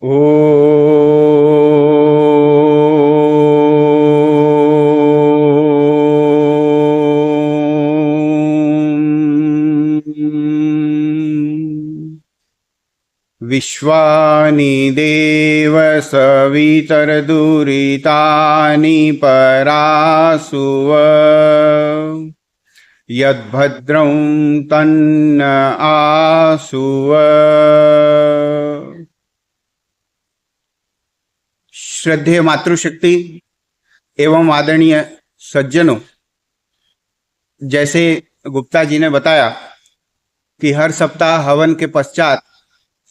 ओ विश्वानि देव सवितरदुरितानि परासुव यद्भद्रं तन्न आसुव। श्रद्धेय मातृशक्ति एवं आदरणीय सज्जनों, जैसे गुप्ता जी ने बताया कि हर सप्ताह हवन के पश्चात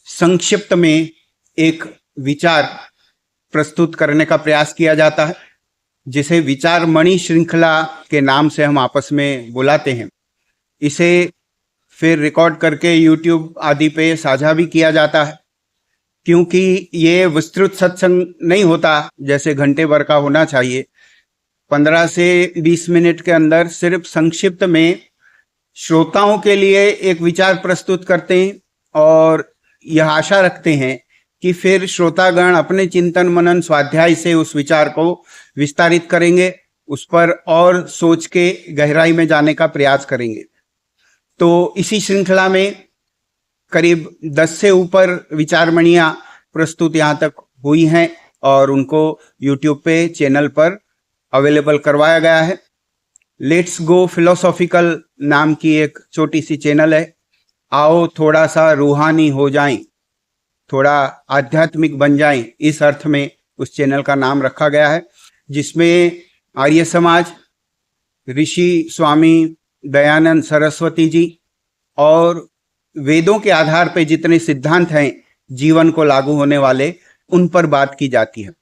संक्षिप्त में एक विचार प्रस्तुत करने का प्रयास किया जाता है, जिसे विचार मणि श्रृंखला के नाम से हम आपस में बुलाते हैं। इसे फिर रिकॉर्ड करके YouTube आदि पे साझा भी किया जाता है, क्योंकि ये विस्तृत सत्संग नहीं होता जैसे घंटे भर का होना चाहिए। 15 से 20 मिनट के अंदर सिर्फ संक्षिप्त में श्रोताओं के लिए एक विचार प्रस्तुत करते हैं और यह आशा रखते हैं कि फिर श्रोतागण अपने चिंतन मनन स्वाध्याय से उस विचार को विस्तारित करेंगे, उस पर और सोच के गहराई में जाने का प्रयास करेंगे। तो इसी श्रृंखला में करीब 10 से ऊपर विचारमणियां प्रस्तुत यहाँ तक हुई हैं और उनको YouTube पे चैनल पर अवेलेबल करवाया गया है। लेट्स गो फिलोसॉफिकल नाम की एक छोटी सी चैनल है। आओ थोड़ा सा रूहानी हो जाएं, थोड़ा आध्यात्मिक बन जाएं, इस अर्थ में उस चैनल का नाम रखा गया है, जिसमें आर्य समाज, ऋषि स्वामी दयानंद सरस्वती जी और वेदों के आधार पर जितने सिद्धांत हैं जीवन को लागू होने वाले, उन पर बात की जाती है।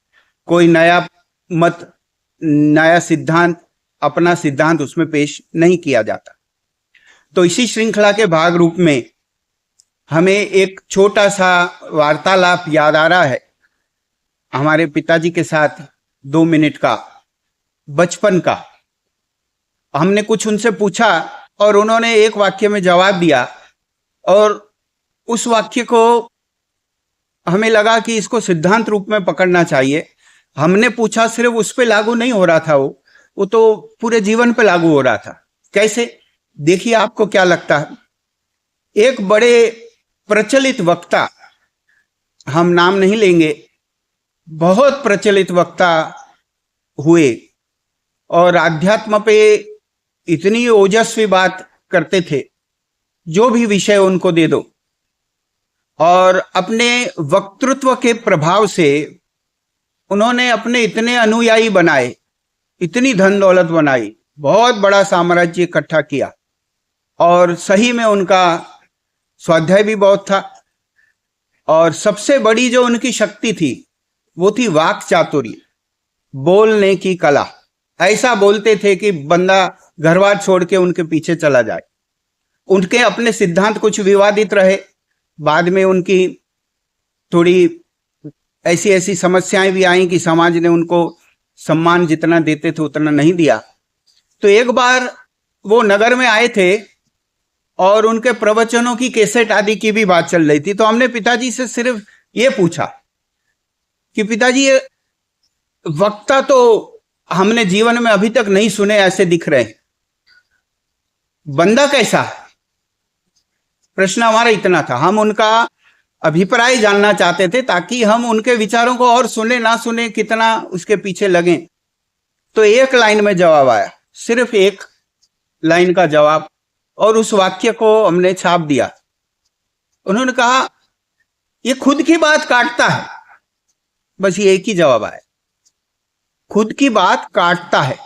कोई नया मत, नया सिद्धांत, अपना सिद्धांत उसमें पेश नहीं किया जाता। तो इसी श्रृंखला के भाग रूप में हमें एक छोटा सा वार्तालाप याद आ रहा है हमारे पिताजी के साथ, 2 मिनट का, बचपन का। हमने कुछ उनसे पूछा और उन्होंने एक वाक्य में जवाब दिया और उस वाक्य को हमें लगा कि इसको सिद्धांत रूप में पकड़ना चाहिए। हमने पूछा, सिर्फ उस पे लागू नहीं हो रहा था, वो तो पूरे जीवन पे लागू हो रहा था। कैसे? देखिए आपको क्या लगता है। एक बड़े प्रचलित वक्ता, हम नाम नहीं लेंगे, बहुत प्रचलित वक्ता हुए और अध्यात्म पे इतनी ओजस्वी बात करते थे, जो भी विषय उनको दे दो, और अपने वक्तृत्व के प्रभाव से उन्होंने अपने इतने अनुयायी बनाए, इतनी धन दौलत बनाई, बहुत बड़ा साम्राज्य इकट्ठा किया और सही में उनका स्वाध्याय भी बहुत था। और सबसे बड़ी जो उनकी शक्ति थी वो थी वाक चातुर्य, बोलने की कला। ऐसा बोलते थे कि बंदा घरबार छोड़ के उनके पीछे चला जाए। उनके अपने सिद्धांत कुछ विवादित रहे, बाद में उनकी थोड़ी ऐसी ऐसी समस्याएं भी आई कि समाज ने उनको सम्मान जितना देते थे उतना नहीं दिया। तो एक बार वो नगर में आए थे और उनके प्रवचनों की कैसेट आदि की भी बात चल रही थी। तो हमने पिताजी से सिर्फ ये पूछा कि पिताजी, ये वक्ता तो हमने जीवन में अभी तक नहीं सुने, ऐसे दिख रहे हैं, बंदा कैसा है? प्रश्न हमारा इतना था। हम उनका अभिप्राय जानना चाहते थे ताकि हम उनके विचारों को और सुने ना सुने, कितना उसके पीछे लगे। तो एक लाइन में जवाब आया, सिर्फ एक लाइन का जवाब, और उस वाक्य को हमने छाप दिया। उन्होंने कहा, ये खुद की बात काटता है। बस ये एक ही जवाब आया, खुद की बात काटता है।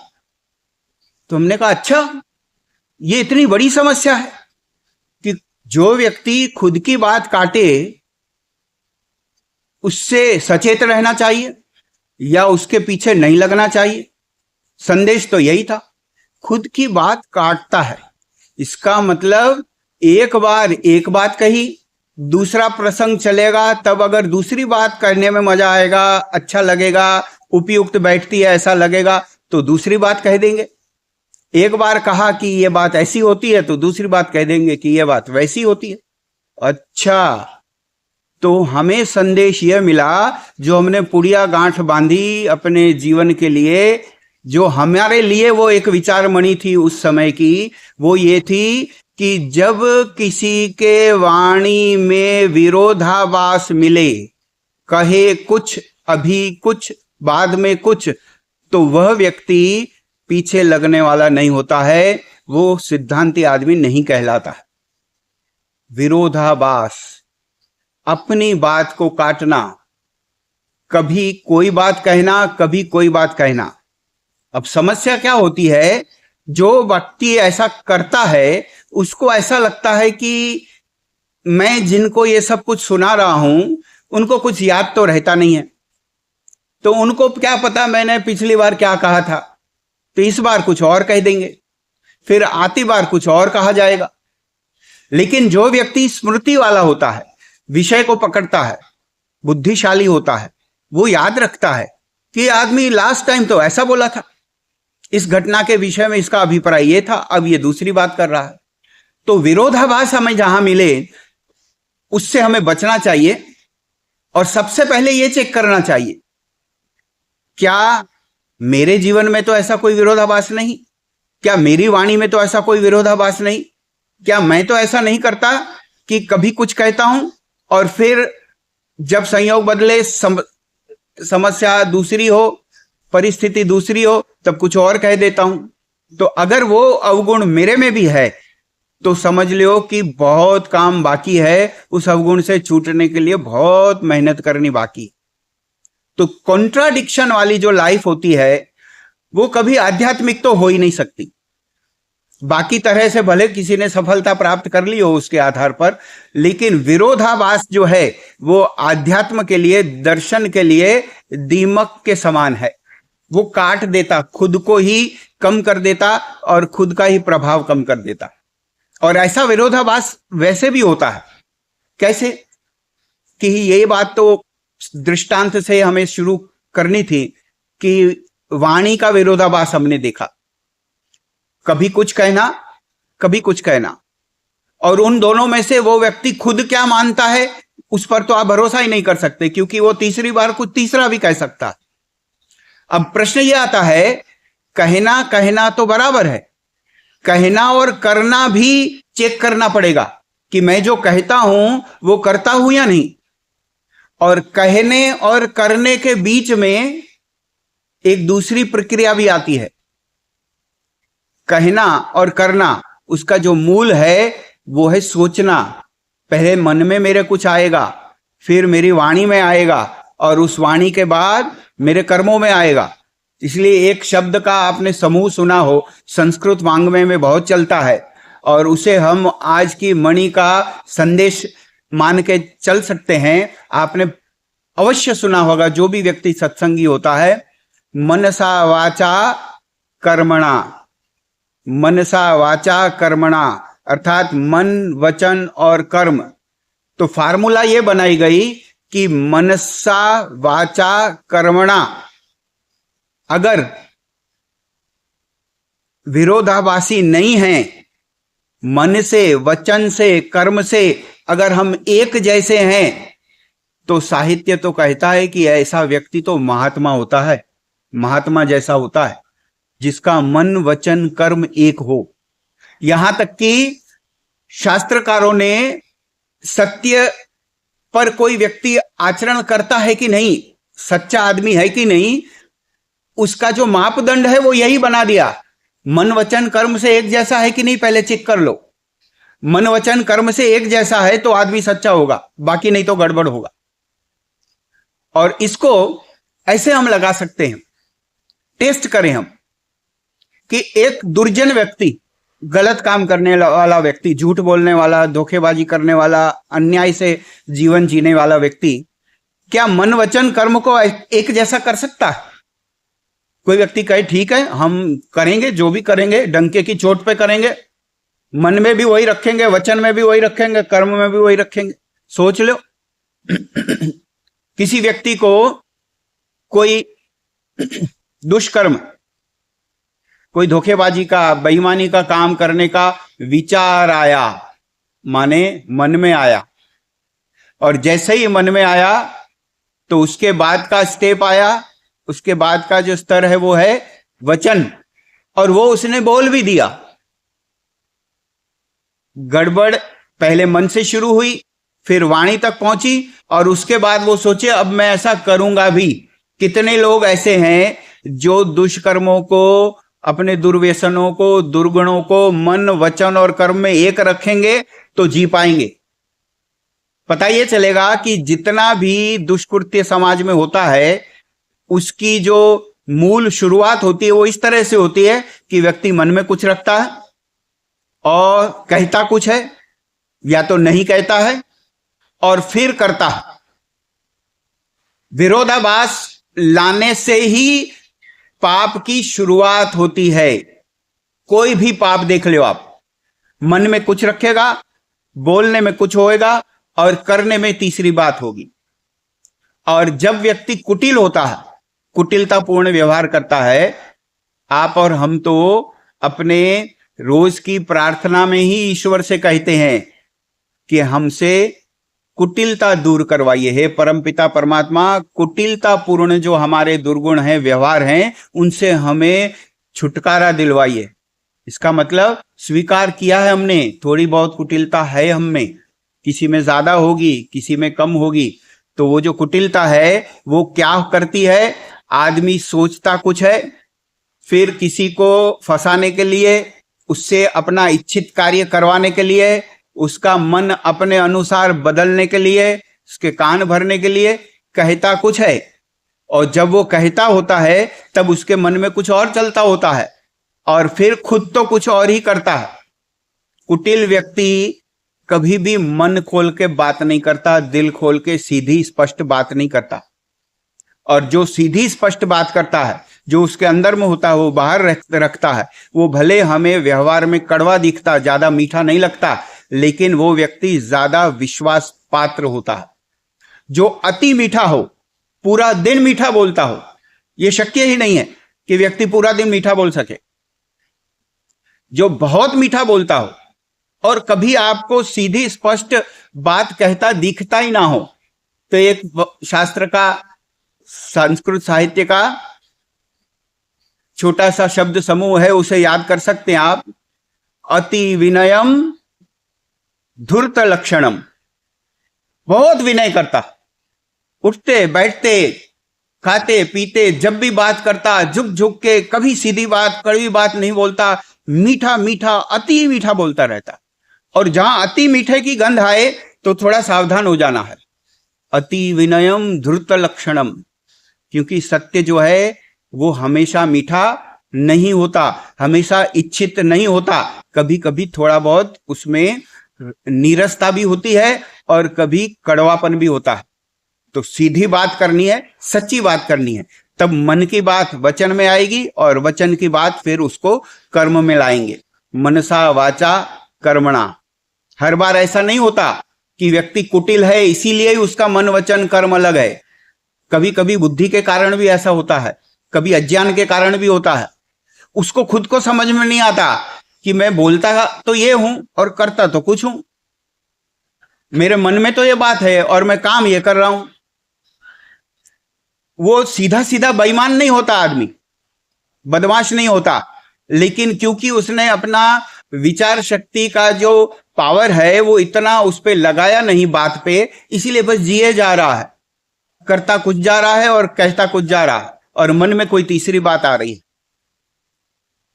तो हमने कहा, अच्छा, ये इतनी बड़ी समस्या है कि जो व्यक्ति खुद की बात काटे उससे सचेत रहना चाहिए या उसके पीछे नहीं लगना चाहिए? संदेश तो यही था, खुद की बात काटता है। इसका मतलब एक बार एक बात कही, दूसरा प्रसंग चलेगा, तब अगर दूसरी बात करने में मजा आएगा, अच्छा लगेगा, उपयुक्त बैठती है ऐसा लगेगा, तो दूसरी बात कह देंगे। एक बार कहा कि ये बात ऐसी होती है तो दूसरी बात कह देंगे कि ये बात वैसी होती है। अच्छा, तो हमें संदेश यह मिला, जो हमने पुड़िया गांठ बांधी अपने जीवन के लिए, जो हमारे लिए वो एक विचारमणि थी उस समय की, वो ये थी कि जब किसी के वाणी में विरोधाभास मिले, कहे कुछ अभी कुछ बाद में कुछ, तो वह व्यक्ति पीछे लगने वाला नहीं होता है, वो सिद्धांती आदमी नहीं कहलाता। विरोधाभास, अपनी बात को काटना, कभी कोई बात कहना, कभी कोई बात कहना। अब समस्या क्या होती है, जो व्यक्ति ऐसा करता है उसको ऐसा लगता है कि मैं जिनको ये सब कुछ सुना रहा हूं उनको कुछ याद तो रहता नहीं है, तो उनको क्या पता मैंने पिछली बार क्या कहा था, तो इस बार कुछ और कह देंगे, फिर आती बार कुछ और कहा जाएगा। लेकिन जो व्यक्ति स्मृति वाला होता है, विषय को पकड़ता है, बुद्धिशाली होता है, वो याद रखता है कि आदमी लास्ट टाइम तो ऐसा बोला था, इस घटना के विषय में इसका अभिप्राय ये था, अब ये दूसरी बात कर रहा है। तो विरोधाभास हमें जहां मिले उससे हमें बचना चाहिए, और सबसे पहले ये चेक करना चाहिए, क्या मेरे जीवन में तो ऐसा कोई विरोधाभास नहीं, क्या मेरी वाणी में तो ऐसा कोई विरोधाभास नहीं, क्या मैं तो ऐसा नहीं करता कि कभी कुछ कहता हूं और फिर जब संयोग बदले, समस्या दूसरी हो, परिस्थिति दूसरी हो, तब कुछ और कह देता हूं। तो अगर वो अवगुण मेरे में भी है तो समझ लो कि बहुत काम बाकी है, उस अवगुण से छूटने के लिए बहुत मेहनत करनी बाकी। तो कॉन्ट्राडिक्शन वाली जो लाइफ होती है वो कभी आध्यात्मिक तो हो ही नहीं सकती। बाकी तरह से भले किसी ने सफलता प्राप्त कर ली हो उसके आधार पर, लेकिन विरोधाभास जो है वो आध्यात्म के लिए, दर्शन के लिए दीमक के समान है। वो काट देता, खुद को ही कम कर देता और खुद का ही प्रभाव कम कर देता। और ऐसा विरोधाभास वैसे भी होता है। कैसे कि ये बात तो दृष्टांत से हमें शुरू करनी थी कि वाणी का विरोधाभास हमने देखा, कभी कुछ कहना, कभी कुछ कहना, और उन दोनों में से वो व्यक्ति खुद क्या मानता है उस पर तो आप भरोसा ही नहीं कर सकते, क्योंकि वो तीसरी बार कुछ तीसरा भी कह सकता। अब प्रश्न ये आता है, कहना कहना तो बराबर है, कहना और करना भी चेक करना पड़ेगा कि मैं जो कहता हूं वो करता हूं या नहीं। और कहने और करने के बीच में एक दूसरी प्रक्रिया भी आती है। कहना और करना, उसका जो मूल है वो है सोचना। पहले मन में मेरे कुछ आएगा, फिर मेरी वाणी में आएगा, और उस वाणी के बाद मेरे कर्मों में आएगा। इसलिए एक शब्द का आपने समूह सुना हो, संस्कृत वाङ्मय में बहुत चलता है, और उसे हम आज की मणि का संदेश मान के चल सकते हैं। आपने अवश्य सुना होगा, जो भी व्यक्ति सत्संगी होता है, मनसा वाचा कर्मणा, मनसा वाचा कर्मणा, अर्थात मन, वचन और कर्म। तो फार्मूला ये बनाई गई कि मनसा वाचा कर्मणा, अगर विरोधाभासी नहीं है, मन से, वचन से, कर्म से अगर हम एक जैसे हैं, तो साहित्य तो कहता है कि ऐसा व्यक्ति तो महात्मा होता है, महात्मा जैसा होता है, जिसका मन, वचन, कर्म एक हो। यहां तक कि शास्त्रकारों ने सत्य पर कोई व्यक्ति आचरण करता है कि नहीं, सच्चा आदमी है कि नहीं, उसका जो मापदंड है वो यही बना दिया। मन, वचन, कर्म से एक जैसा है कि नहीं, पहले चेक कर लो। मन, वचन, कर्म से एक जैसा है तो आदमी सच्चा होगा, बाकी नहीं तो गड़बड़ होगा। और इसको ऐसे हम लगा सकते हैं, टेस्ट करें हम, कि एक दुर्जन व्यक्ति, गलत काम करने वाला व्यक्ति, झूठ बोलने वाला, धोखेबाजी करने वाला, अन्याय से जीवन जीने वाला व्यक्ति, क्या मन, वचन, कर्म को एक जैसा कर सकता है? कोई व्यक्ति कहे ठीक है हम करेंगे, जो भी करेंगे डंके की चोट पे करेंगे, मन में भी वही रखेंगे, वचन में भी वही रखेंगे, कर्म में भी वही रखेंगे। सोच लो किसी व्यक्ति को कोई दुष्कर्म, कोई धोखेबाजी का, बेईमानी का काम करने का विचार आया, माने मन में आया, और जैसे ही मन में आया तो उसके बाद का स्टेप आया, उसके बाद का जो स्तर है वो है वचन, और वो उसने बोल भी दिया। गड़बड़ पहले मन से शुरू हुई, फिर वाणी तक पहुंची, और उसके बाद वो सोचे अब मैं ऐसा करूंगा भी। कितने लोग ऐसे हैं जो दुष्कर्मों को, अपने दुर्व्यसनों को, दुर्गुणों को मन, वचन और कर्म में एक रखेंगे तो जी पाएंगे। पता ये चलेगा कि जितना भी दुष्कृत्य समाज में होता है उसकी जो मूल शुरुआत होती है वो इस तरह से होती है कि व्यक्ति मन में कुछ रखता है और कहता कुछ है, या तो नहीं कहता है और फिर करता है। विरोधाभास लाने से ही पाप की शुरुआत होती है। कोई भी पाप देख लो आप, मन में कुछ रखेगा, बोलने में कुछ होएगा और करने में तीसरी बात होगी। और जब व्यक्ति कुटिल होता है, कुटिलतापूर्ण व्यवहार करता है, आप और हम तो अपने रोज की प्रार्थना में ही ईश्वर से कहते हैं कि हमसे कुटिलता दूर करवाइए। हे परमपिता परमात्मा, कुटिलतापूर्ण जो हमारे दुर्गुण हैं, व्यवहार हैं, उनसे हमें छुटकारा दिलवाइए। इसका मतलब स्वीकार किया है हमने, थोड़ी बहुत कुटिलता है हम में, किसी में ज्यादा होगी, किसी में कम होगी। तो वो जो कुटिलता है वो क्या करती है? आदमी सोचता कुछ है, फिर किसी को फंसाने के लिए, उससे अपना इच्छित कार्य करवाने के लिए, उसका मन अपने अनुसार बदलने के लिए, उसके कान भरने के लिए कहता कुछ है। और जब वो कहता होता है तब उसके मन में कुछ और चलता होता है, और फिर खुद तो कुछ और ही करता है। कुटिल व्यक्ति कभी भी मन खोल के बात नहीं करता, दिल खोल के सीधी स्पष्ट बात नहीं करता। और जो सीधी स्पष्ट बात करता है, जो उसके अंदर में होता है वो बाहर रखता है, वो भले हमें व्यवहार में कड़वा दिखता, ज्यादा मीठा नहीं लगता, लेकिन वो व्यक्ति ज्यादा विश्वास पात्र होता है। जो अति मीठा हो, पूरा दिन मीठा बोलता हो, यह शक्य ही नहीं है कि व्यक्ति पूरा दिन मीठा बोल सके। जो बहुत मीठा बोलता हो और कभी आपको सीधी स्पष्ट बात कहता दिखता ही ना हो, तो एक शास्त्र का, संस्कृत साहित्य का छोटा सा शब्द समूह है, उसे याद कर सकते हैं आप। अति विनयम धूर्त लक्षणम। बहुत विनय करता, उठते बैठते, खाते पीते, जब भी बात करता झुक झुक के, कभी सीधी बात कड़वी बात नहीं बोलता, मीठा मीठा अति मीठा बोलता रहता। और जहां अति मीठे की गंध आए तो थोड़ा सावधान हो जाना है। अति विनयम धूर्त लक्षणम, क्योंकि सत्य जो है वो हमेशा मीठा नहीं होता, हमेशा इच्छित नहीं होता। कभी कभी थोड़ा बहुत उसमें नीरसता भी होती है और कभी कड़वापन भी होता है। तो सीधी बात करनी है, सच्ची बात करनी है, तब मन की बात वचन में आएगी और वचन की बात फिर उसको कर्म में लाएंगे। मनसा वाचा कर्मणा। हर बार ऐसा नहीं होता कि व्यक्ति कुटिल है इसीलिए ही उसका मन वचन कर्म अलग है। कभी कभी बुद्धि के कारण भी ऐसा होता है, कभी अज्ञान के कारण भी होता है। उसको खुद को समझ में नहीं आता कि मैं बोलता तो ये हूं और करता तो कुछ हूं, मेरे मन में तो ये बात है और मैं काम ये कर रहा हूं। वो सीधा सीधा बेईमान नहीं होता, आदमी बदमाश नहीं होता, लेकिन क्योंकि उसने अपना विचार शक्ति का जो पावर है वो इतना उस पे लगाया नहीं बात पे, इसीलिए बस जिए जा रहा है, करता कुछ जा रहा है और कहता कुछ जा रहा है, और मन में कोई तीसरी बात आ रही है।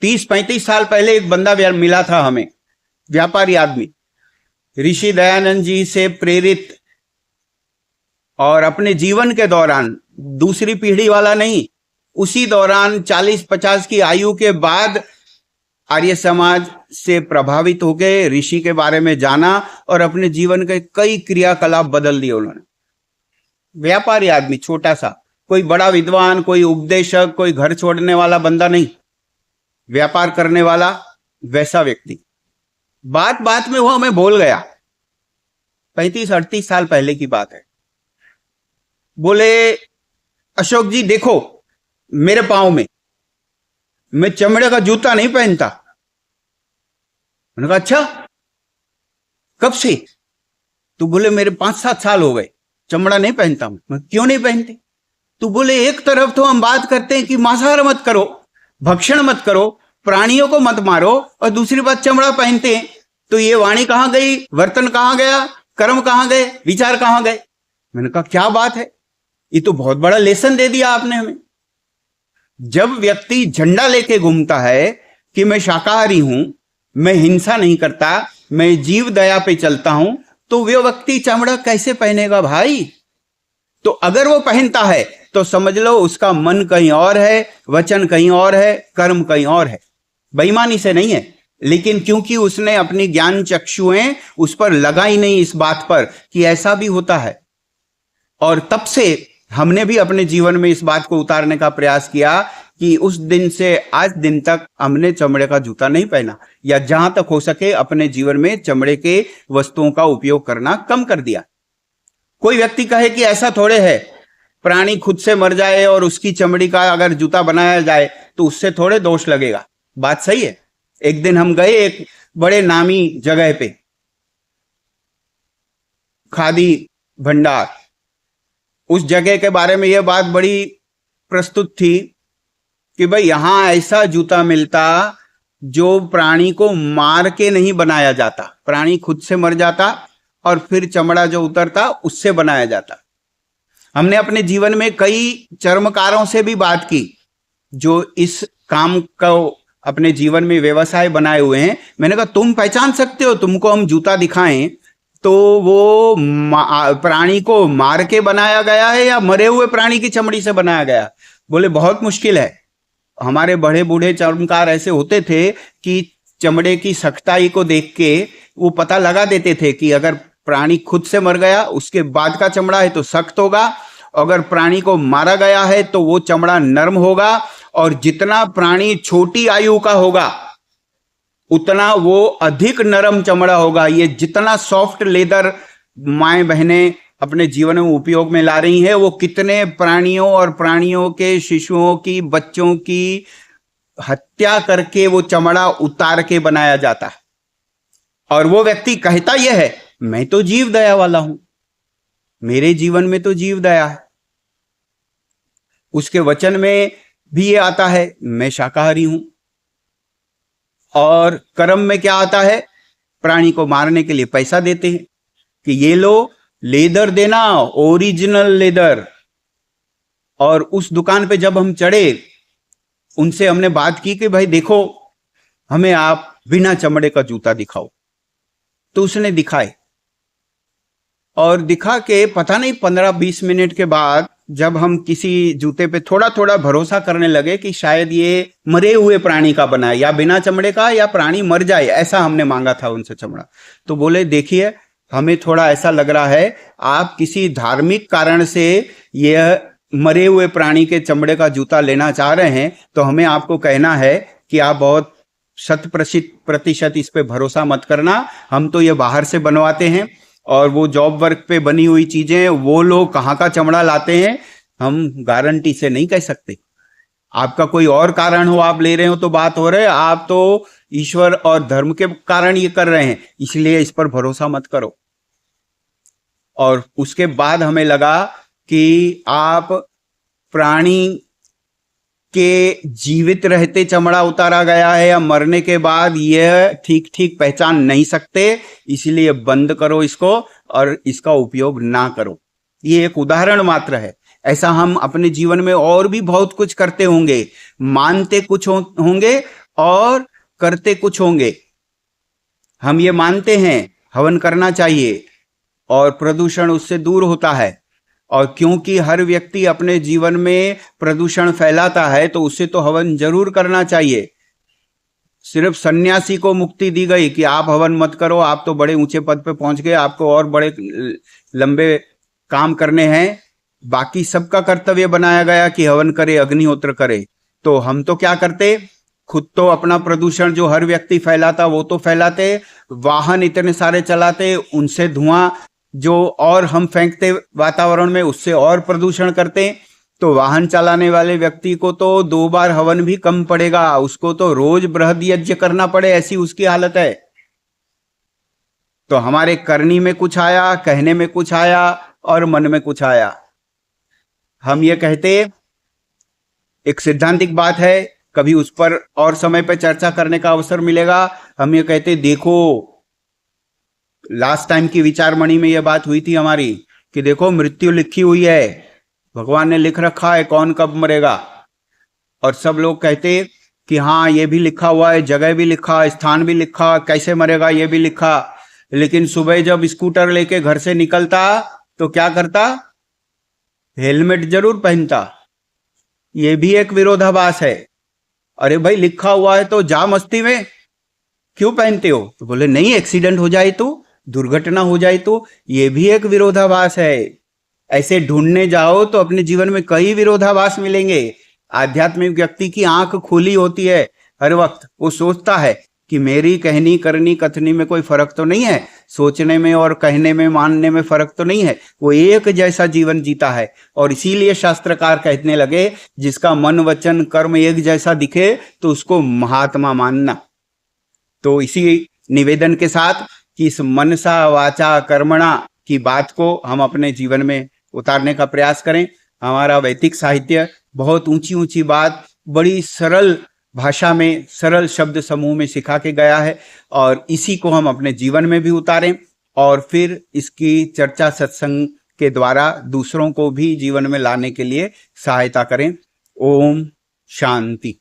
30-35 साल पहले एक बंदा मिला था हमें, व्यापारी आदमी, ऋषि दयानंद जी से प्रेरित, और अपने जीवन के दौरान, दूसरी पीढ़ी वाला नहीं, उसी दौरान 40-50 की आयु के बाद आर्य समाज से प्रभावित होकर ऋषि के बारे में जाना और अपने जीवन के कई क्रियाकलाप बदल दिए उन्होंने। व्यापारी आदमी, छोटा सा, कोई बड़ा विद्वान, कोई उपदेशक, कोई घर छोड़ने वाला बंदा नहीं, व्यापार करने वाला वैसा व्यक्ति। बात बात में वो हमें बोल गया, 35-38 साल पहले की बात है। बोले, अशोक जी देखो मेरे पांव में, मैं चमड़े का जूता नहीं पहनता। मैंने कहा अच्छा, कब से? तो बोले मेरे 5-7 साल हो गए चमड़ा नहीं पहनता हूं। मैं क्यों नहीं पहनते? तो बोले एक तरफ तो हम बात करते हैं कि मांसाहार मत करो, भक्षण मत करो, प्राणियों को मत मारो, और दूसरी बात चमड़ा पहनते हैं। तो ये वाणी कहां गई, वर्तन कहां गया, कर्म कहां गए, विचार कहां गए? मैंने कहा क्या बात है, ये तो बहुत बड़ा लेसन दे दिया आपने हमें। जब व्यक्ति झंडा लेके घूमता है कि मैं शाकाहारी हूं, मैं हिंसा नहीं करता, मैं जीव दया पे चलता हूं, तो वो व्यक्ति चमड़ा कैसे पहनेगा भाई? तो अगर वो पहनता है तो समझ लो उसका मन कहीं और है, वचन कहीं और है, कर्म कहीं और है। बेईमानी से नहीं है, लेकिन क्योंकि उसने अपनी ज्ञान चक्षुएं उस पर लगाई नहीं इस बात पर कि ऐसा भी होता है। और तब से हमने भी अपने जीवन में इस बात को उतारने का प्रयास किया कि उस दिन से आज दिन तक हमने चमड़े का जूता नहीं पहना, या जहां तक हो सके अपने जीवन में चमड़े के वस्तुओं का उपयोग करना कम कर दिया। कोई व्यक्ति कहे कि ऐसा थोड़े है, प्राणी खुद से मर जाए और उसकी चमड़ी का अगर जूता बनाया जाए तो उससे थोड़े दोष लगेगा। बात सही है। एक दिन हम गए एक बड़े नामी जगह पे, खादी भंडार। उस जगह के बारे में यह बात बड़ी प्रस्तुत थी कि भाई यहां ऐसा जूता मिलता जो प्राणी को मार के नहीं बनाया जाता, प्राणी खुद से मर जाता और फिर चमड़ा जो उतरता उससे बनाया जाता। हमने अपने जीवन में कई चर्मकारों से भी बात की जो इस काम को अपने जीवन में व्यवसाय बनाए हुए हैं। मैंने कहा तुम पहचान सकते हो, तुमको हम जूता दिखाएं तो वो प्राणी को मार के बनाया गया है या मरे हुए प्राणी की चमड़ी से बनाया गया? बोले बहुत मुश्किल है। हमारे बड़े बूढ़े चर्मकार ऐसे होते थे कि चमड़े की सख्ताई को देख के वो पता लगा देते थे कि अगर प्राणी खुद से मर गया उसके बाद का चमड़ा है तो सख्त होगा, अगर प्राणी को मारा गया है तो वो चमड़ा नरम होगा, और जितना प्राणी छोटी आयु का होगा उतना वो अधिक नरम चमड़ा होगा। ये जितना सॉफ्ट लेदर माएं बहनें अपने जीवन में उपयोग में ला रही हैं, वो कितने प्राणियों और प्राणियों के शिशुओं की, बच्चों की हत्या करके वो चमड़ा उतार के बनाया जाता है। और वो व्यक्ति कहता यह है मैं तो जीव दया वाला हूं, मेरे जीवन में तो जीव दया है। उसके वचन में भी ये आता है मैं शाकाहारी हूं। और कर्म में क्या आता है? प्राणी को मारने के लिए पैसा देते हैं कि ये लो लेदर देना, ओरिजिनल लेदर। और उस दुकान पे जब हम चढ़े उनसे हमने बात की कि भाई देखो हमें आप बिना चमड़े का जूता दिखाओ। तो उसने दिखाए, और दिखा के पता नहीं 15-20 मिनट के बाद जब हम किसी जूते पे थोड़ा थोड़ा भरोसा करने लगे कि शायद ये मरे हुए प्राणी का बना है, या बिना चमड़े का, या प्राणी मर जाए, ऐसा हमने मांगा था उनसे चमड़ा। तो बोले देखिए हमें थोड़ा ऐसा लग रहा है आप किसी धार्मिक कारण से यह मरे हुए प्राणी के चमड़े का जूता लेना चाह रहे हैं, तो हमें आपको कहना है कि आप बहुत 100% इस पे भरोसा मत करना। हम तो ये बाहर से बनवाते हैं, और वो जॉब वर्क पे बनी हुई चीजें वो लोग कहाँ का चमड़ा लाते हैं हम गारंटी से नहीं कह सकते। आपका कोई और कारण हो, आप ले रहे हो तो बात हो रहा है, आप तो ईश्वर और धर्म के कारण ये कर रहे हैं, इसलिए इस पर भरोसा मत करो। और उसके बाद हमें लगा कि आप प्राणी के जीवित रहते चमड़ा उतारा गया है या मरने के बाद यह ठीक ठीक पहचान नहीं सकते, इसलिए बंद करो इसको और इसका उपयोग ना करो। ये एक उदाहरण मात्र है। ऐसा हम अपने जीवन में और भी बहुत कुछ करते होंगे, मानते कुछ होंगे और करते कुछ होंगे। हम ये मानते हैं हवन करना चाहिए और प्रदूषण उससे दूर होता है, और क्योंकि हर व्यक्ति अपने जीवन में प्रदूषण फैलाता है तो उसे तो हवन जरूर करना चाहिए। सिर्फ सन्यासी को मुक्ति दी गई कि आप हवन मत करो, आप तो बड़े ऊंचे पद पे पहुंच गए, आपको और बड़े लंबे काम करने हैं। बाकी सबका कर्तव्य बनाया गया कि हवन करे, अग्निहोत्र करे। तो हम तो क्या करते, खुद तो अपना प्रदूषण जो हर व्यक्ति फैलाता वो तो फैलाते, वाहन इतने सारे चलाते, उनसे धुआं जो और हम फेंकते वातावरण में उससे और प्रदूषण करते। तो वाहन चलाने वाले व्यक्ति को तो 2 बार हवन भी कम पड़ेगा, उसको तो रोज बृहद यज्ञ करना पड़े, ऐसी उसकी हालत है। तो हमारे करनी में कुछ आया, कहने में कुछ आया और मन में कुछ आया। हम ये कहते, एक सिद्धांतिक बात है, कभी उस पर और समय पर चर्चा करने का अवसर मिलेगा। हम ये कहते देखो, लास्ट टाइम की विचारमणि में यह बात हुई थी हमारी कि देखो मृत्यु लिखी हुई है, भगवान ने लिख रखा है कौन कब मरेगा। और सब लोग कहते कि हाँ ये भी लिखा हुआ है, जगह भी लिखा, स्थान भी लिखा, कैसे मरेगा ये भी लिखा। लेकिन सुबह जब स्कूटर लेके घर से निकलता तो क्या करता? हेलमेट जरूर पहनता। ये भी एक विरोधाभास है। अरे भाई लिखा हुआ है तो जा मस्ती में, क्यों पहनते हो? तो बोले नहीं, एक्सीडेंट हो जाए तो, दुर्घटना हो जाए तो। ये भी एक विरोधाभास है। ऐसे ढूंढने जाओ तो अपने जीवन में कई विरोधाभास मिलेंगे। आध्यात्मिक व्यक्ति की आंख खुली होती है हर वक्त, वो सोचता है कि मेरी कहनी करनी कथनी में कोई फर्क तो नहीं है, सोचने में और कहने में मानने में फर्क तो नहीं है। वो एक जैसा जीवन जीता है। और इसीलिए शास्त्रकार कहने लगे जिसका मन वचन कर्म एक जैसा दिखे तो उसको महात्मा मानना। तो इसी निवेदन के साथ कि इस मनसा वाचा कर्मणा की बात को हम अपने जीवन में उतारने का प्रयास करें। हमारा वैदिक साहित्य बहुत ऊंची ऊंची बात बड़ी सरल भाषा में, सरल शब्द समूह में सिखा के गया है, और इसी को हम अपने जीवन में भी उतारें और फिर इसकी चर्चा सत्संग के द्वारा दूसरों को भी जीवन में लाने के लिए सहायता करें। ओम शांति।